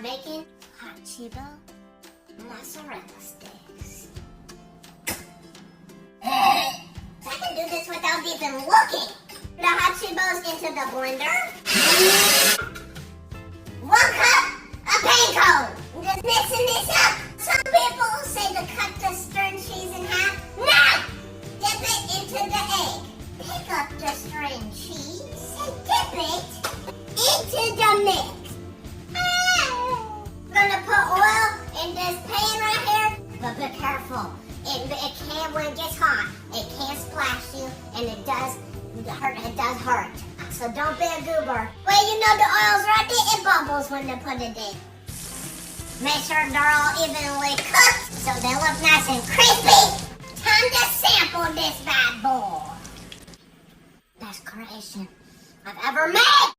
are making Hot Cheetos Mozzarella Sticks. I can do this without even looking. The Hot Cheetos into the blender. 1 cup of panko. Just mixing this up. Some people say to cut the string cheese in half. No! Dip it into the egg. Pick up the string cheese and dip it into the mix. Gonna put oil in this pan right here, but be careful. It can, when it gets hot, it can splash you, and it does hurt. It does hurt. So don't be a goober. Well, you know the oil's right there. It bubbles when they put it in. Make sure they're all evenly cooked, so they look nice and crispy. Time to sample this bad boy. Best creation I've ever made.